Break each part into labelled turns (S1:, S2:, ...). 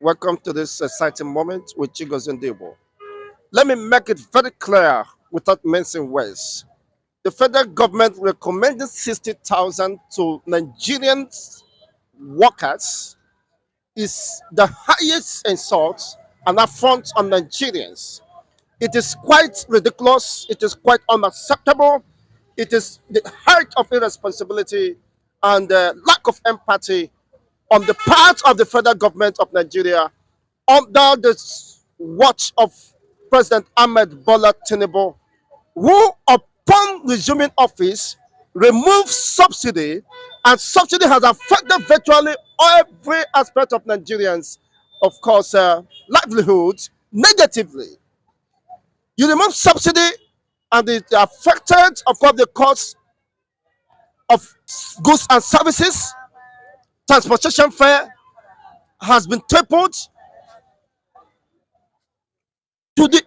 S1: Welcome to this exciting moment with Chigozendebo. Let me make it very clear without mincing words. The federal government recommended 60,000 to Nigerian workers is the highest insult and affront on Nigerians. It is quite ridiculous. It is quite unacceptable. It is the height of irresponsibility and lack of empathy on the part of the federal government of Nigeria under the watch of President Ahmed Bola Tinubu, who, upon resuming office, removed subsidy, and subsidy has affected virtually every aspect of Nigerians, of course, livelihood negatively. You remove subsidy, and it affected, of course, the cost of goods and services. Transportation fare has been tripled to the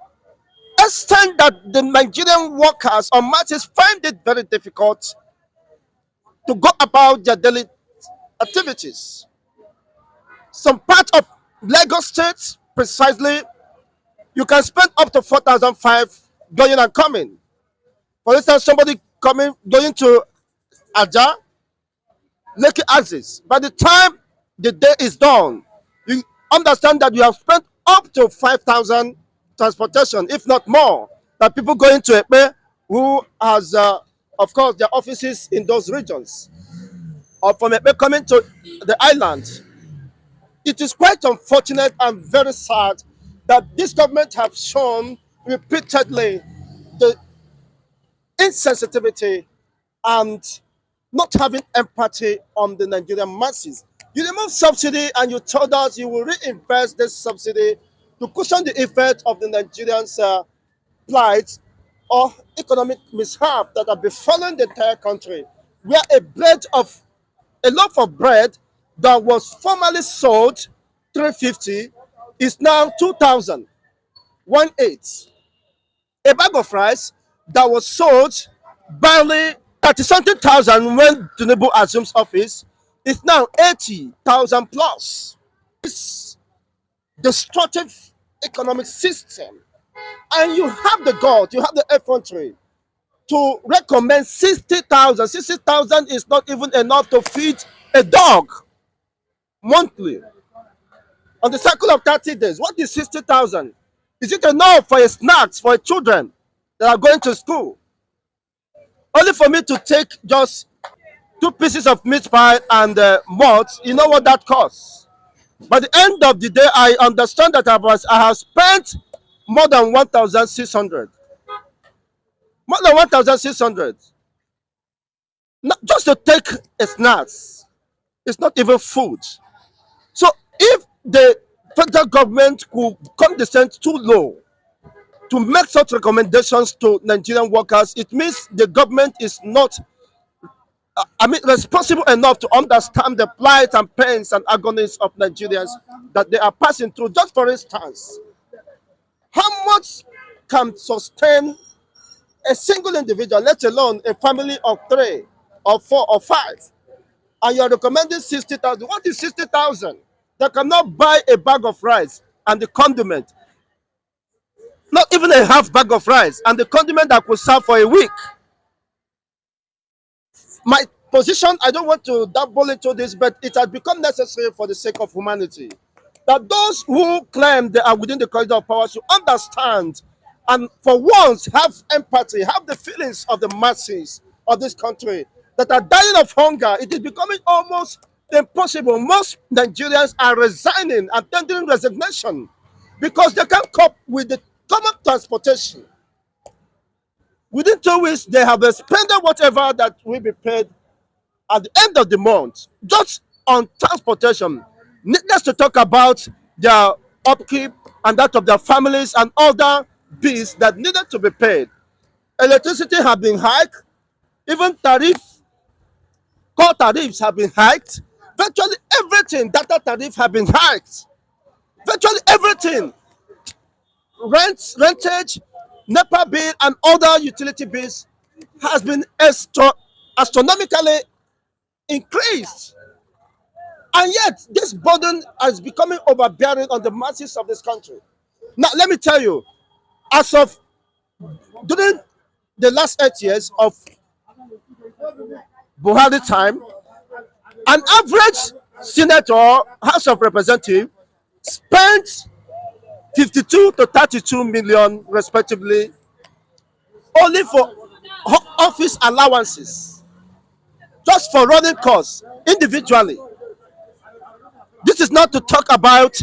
S1: extent that the Nigerian workers or masses find it very difficult to go about their daily activities. Some part of Lagos State, precisely, you can spend up to 4,005 going and coming. For instance, somebody coming going to Aja, Lekki axis. By the time the day is done, you understand that you have spent up to 5,000 transportation, if not more. That people going to Epe who has, of course, their offices in those regions, or from Epe coming to the island. It is quite unfortunate and very sad that this government have shown repeatedly the insensitivity and not having empathy on the Nigerian masses. You remove subsidy and you told us you will reinvest this subsidy to cushion the effect of the Nigerians' plight or economic mishap that are befalling the entire country, where a loaf of bread that was formerly sold 350 is now 2,000, 1/8. A bag of rice that was sold barely 30 something thousand when Tinubu assumes office is now 80,000 plus. This destructive economic system, and you have the God, you have the effrontery to recommend 60,000. 60,000 is not even enough to feed a dog monthly on the cycle of 30 days. What is 60,000? Is it enough for a snacks for children that are going to school? Only for me to take just two pieces of meat pie and malt, you know what that costs. By the end of the day, I understand that I have spent more than 1,600. More than 1,600. Not just to take a snacks. It's not even food. So if the federal government could condescend too low to make such recommendations to Nigerian workers, it means the government is not, responsible enough to understand the plight and pains and agonies of Nigerians that they are passing through. Just for instance, how much can sustain a single individual, let alone a family of three or four or five? And you're recommending 60,000. What is 60,000? They cannot buy a bag of rice and the condiment, not even a half bag of rice, and the condiment that could serve for a week. My position, I don't want to dabble into this, but it has become necessary for the sake of humanity that those who claim they are within the corridor of power should understand and for once have empathy, have the feelings of the masses of this country that are dying of hunger. It is becoming almost impossible. Most Nigerians are resigning and tendering resignation because they can't cope with the common transportation. Within 2 weeks, they have expended whatever that will be paid at the end of the month just on transportation. Needless to talk about their upkeep and that of their families and other bills that needed to be paid. Electricity have been hiked, even core tariffs have been hiked. Virtually everything, data tariff have been hiked. Virtually everything, rentage, NEPA bill, and other utility bills has been astronomically increased. And yet, this burden is becoming overbearing on the masses of this country. Now, let me tell you, as of during the last 8 years of Buhari time, an average senator, House of Representative, spent 52 to 32 million, respectively, only for office allowances, just for running costs individually. This is not to talk about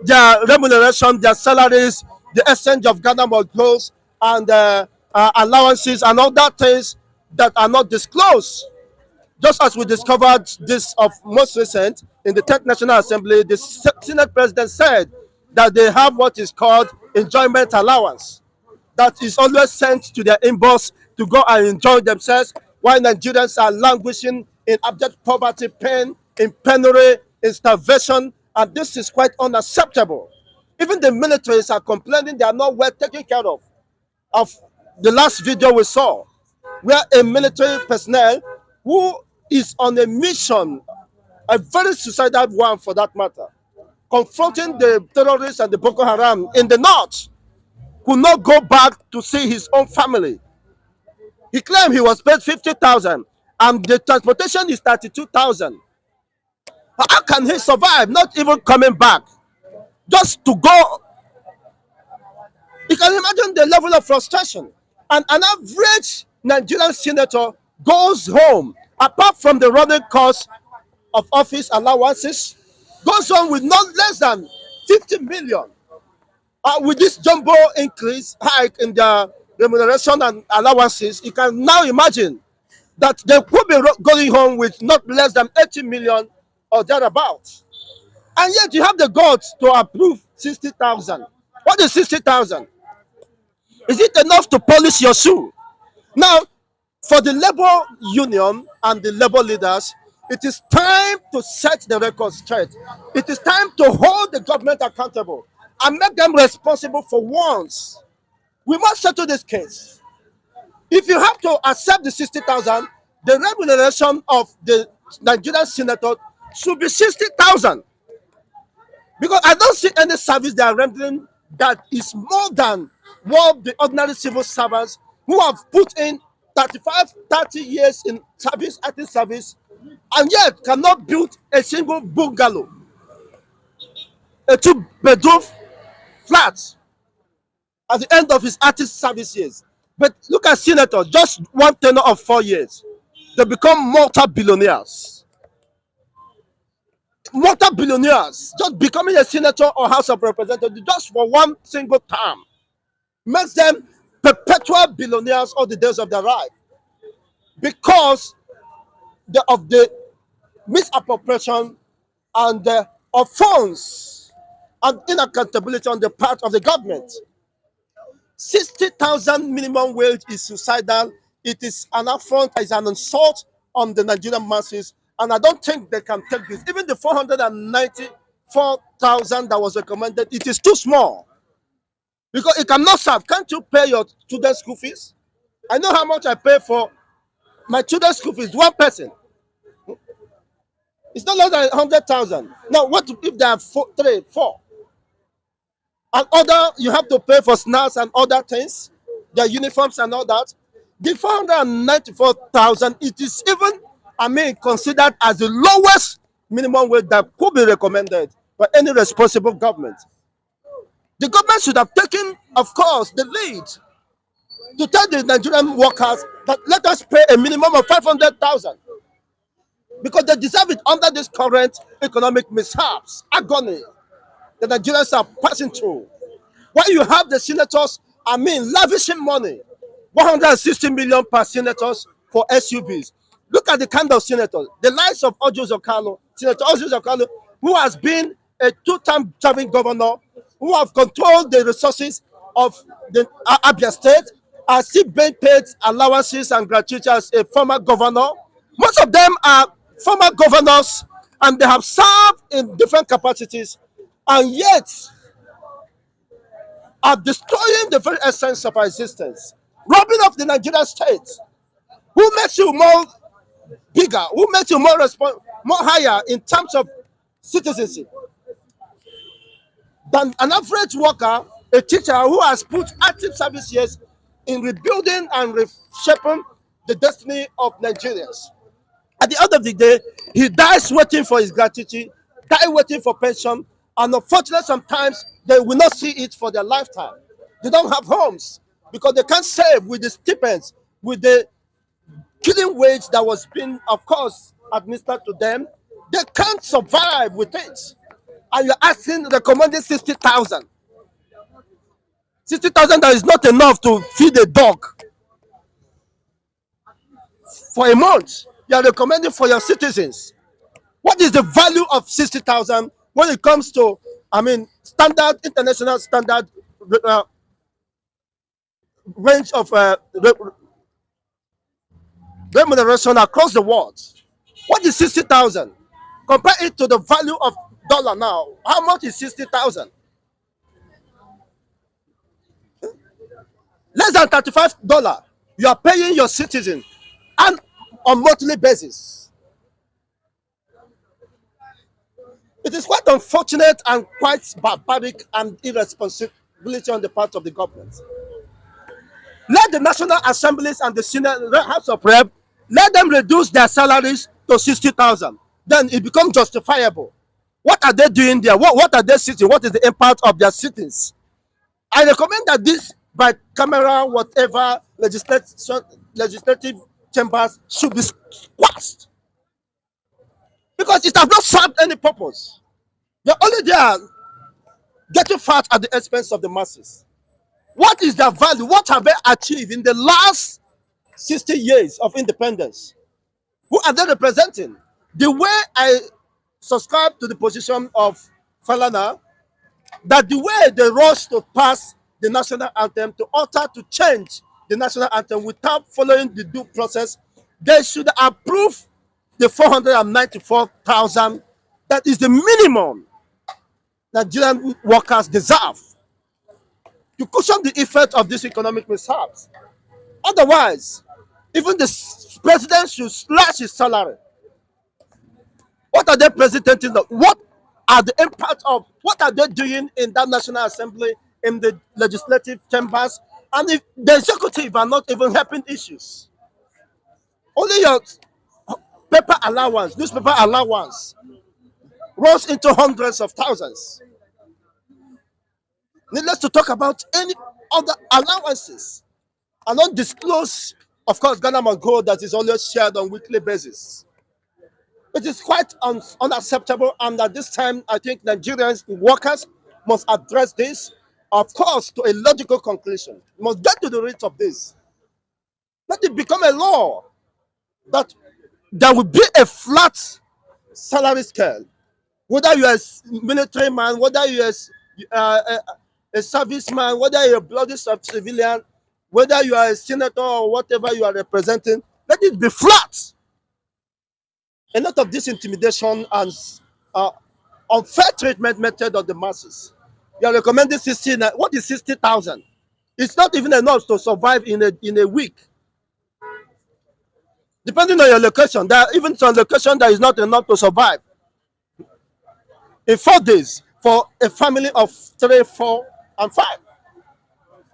S1: their remuneration, their salaries, the exchange of Ghana goals, and allowances and other things that are not disclosed. Just as we discovered this of most recent in the 10th National Assembly, the Senate President said that they have what is called enjoyment allowance that is always sent to their inbox to go and enjoy themselves while Nigerians are languishing in abject poverty, pain, in penury, in starvation, and this is quite unacceptable. Even the militaries are complaining they are not well taken care of. Of the last video we saw, where a military personnel who is on a mission, a very suicidal one for that matter, confronting the terrorists and the Boko Haram in the north, could not go back to see his own family. He claimed he was paid 50,000 and the transportation is 32,000. How can he survive, not even coming back? Just to go. You can imagine the level of frustration. And an average Nigerian senator goes home, apart from the running cost of office allowances, goes home with not less than 50 million. With this jumbo increase hike in the remuneration and allowances, you can now imagine that they could be going home with not less than 80 million or thereabouts. And yet you have the guts to approve 60,000. What is 60,000? Is it enough to polish your shoe? Now, for the labor union and the labor leaders, it is time to set the record straight. It is time to hold the government accountable and make them responsible for once. We must settle this case. If you have to accept the 60,000, the remuneration of the Nigerian senator should be 60,000. Because I don't see any service they are rendering that is more than what the ordinary civil servants who have put in 35, 30 years in service, active service, and yet cannot build a single bungalow, a two-bedroom flat at the end of his active service years. But look at senators, just one tenure of 4 years, they become multi-billionaires. Multi-billionaires, just becoming a senator or House of Representatives just for one single term makes them perpetual billionaires all the days of their life because of the misappropriation and of funds and inaccountability on the part of the government. 60,000 minimum wage is suicidal. It is an affront, it's an insult on the Nigerian masses, and I don't think they can take this. Even the 494,000 that was recommended, it is too small because it cannot serve. Can't you pay your student school fees? I know how much I pay for my children's school fees. One person, it's not less than 100,000. Now, what if there are three, four? And other, you have to pay for snacks and other things, their uniforms and all that. The 494,000, it is even, considered as the lowest minimum wage that could be recommended by any responsible government. The government should have taken, of course, the lead to tell the Nigerian workers that let us pay a minimum of 500,000 because they deserve it under this current economic mishaps, agony the Nigerians are passing through. While you have the senators, lavishing money, 160 million per senators for SUVs. Look at the kind of senators, the likes of Senator Ojo Zokalo, who has been a two-time serving governor, who have controlled the resources of the Abia State, are still being paid allowances and gratuities as a former governor. Most of them are former governors and they have served in different capacities and yet are destroying the very essence of our existence, robbing off the Nigerian state. Who makes you more bigger? Who makes you more higher in terms of citizenship than an average worker, a teacher who has put active service years in rebuilding and reshaping the destiny of Nigerians. At the end of the day, he dies waiting for his gratuity, die waiting for pension, and unfortunately, sometimes they will not see it for their lifetime. They don't have homes because they can't save with the stipends, with the killing wage that was being, of course, administered to them. They can't survive with it. And you're asking, recommending 60,000. 60,000 that is not enough to feed a dog for a month. You are recommending for your citizens. What is the value of 60,000 when it comes to, I mean, standard, international standard uh, range of remuneration across the world? What is 60,000? Compare it to the value of dollar now. How much is 60,000? Less than $35. You are paying your citizen and on monthly basis. It is quite unfortunate and quite barbaric and irresponsibility on the part of the government. Let the National Assemblies and the Senate House of Rep, let them reduce their salaries to 60,000. Then it becomes justifiable. What are they doing there? What are they sitting? What is the impact of their sittings? I recommend that this by camera, whatever legislative chambers should be squashed because it has not served any purpose. They're only there getting fat at the expense of the masses. What is their value? What have they achieved in the last 60 years of independence? Who are they representing? The way I subscribe to the position of Falana, that the way they rush to pass the national anthem, to alter, to change the national anthem without following the due process, they should approve the 494,000. That is the minimum Nigerian workers deserve to cushion the effect of these economic mishaps. Otherwise, even the president should slash his salary. What are they presenting? What are the impact of what are they doing in that National Assembly, in the legislative chambers, and if the executive are not even helping issues? Only your paper allowance, newspaper allowance, runs into hundreds of thousands. Needless to talk about any other allowances are not disclosed. Of course, Ghana must go that is always shared on weekly basis. It is quite unacceptable, and at this time, I think Nigerians workers must address this, of course, to a logical conclusion. We must get to the root of this. Let it become a law that there will be a flat salary scale, whether you are a military man, whether you are a serviceman, whether you're a bloody civilian, whether you are a senator or whatever you are representing. Let it be flat. A lot of this intimidation and unfair treatment method of the masses. You are recommending 60. What is 60,000? It's not even enough to survive in a week. Depending on your location, there are even some location that is not enough to survive in 4 days for a family of 3, 4, and 5.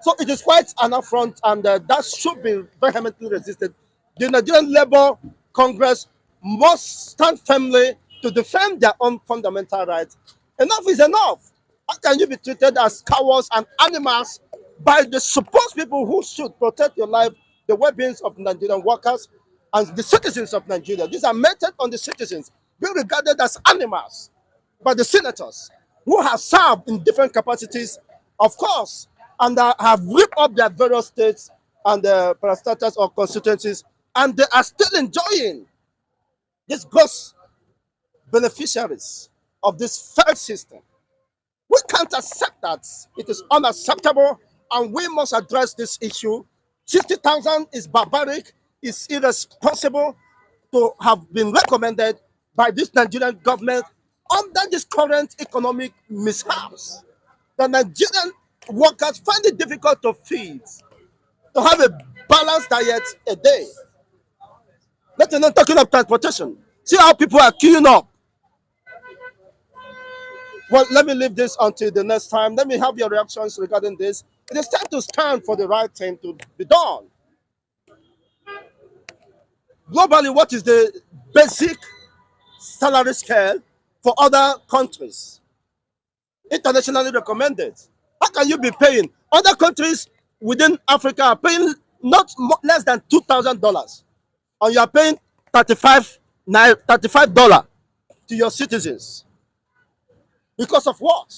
S1: So it is quite an affront, and that should be vehemently resisted. The Nigerian Labour Congress must stand firmly to defend their own fundamental rights. Enough is enough. How can you be treated as cowards and animals by the supposed people who should protect your life, the well-being of Nigerian workers and the citizens of Nigeria? These are meted on the citizens, being regarded as animals by the senators who have served in different capacities, of course, and have ripped up their various states and parastatals or constituencies, and they are still enjoying these gross beneficiaries of this failed system. We can't accept that. It is unacceptable, and we must address this issue. 60,000 is barbaric, is irresponsible to have been recommended by this Nigerian government under this current economic mishaps. The Nigerian workers find it difficult to feed, to have a balanced diet a day. Let alone talking of transportation. See how people are queuing up Well, let me leave this until the next time. Let me have your reactions regarding this. It is time to stand for the right thing to be done. Globally, what is the basic salary scale for other countries? Internationally recommended. How can you be paying? Other countries within Africa are paying not less than $2,000, and you are paying 35 dollars to your citizens. Because of what?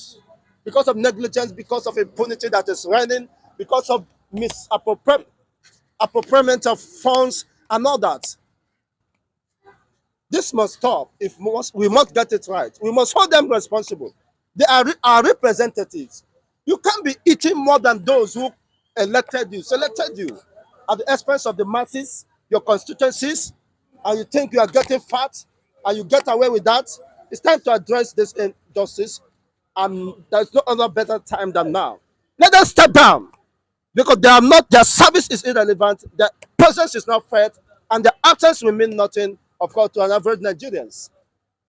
S1: Because of negligence, because of impunity that is reigning, because of misappropriation of funds and all that. This must stop. If we must get it right, we must hold them responsible. They are our representatives. You can't be eating more than those who elected you, selected you, at the expense of the masses, your constituencies, and you think you are getting fat and you get away with that. It's time to address this injustice, and there's no other better time than now. Let them step down because they are not. Their service is irrelevant. Their presence is not felt, and their absence will mean nothing, of course, to an average Nigerians.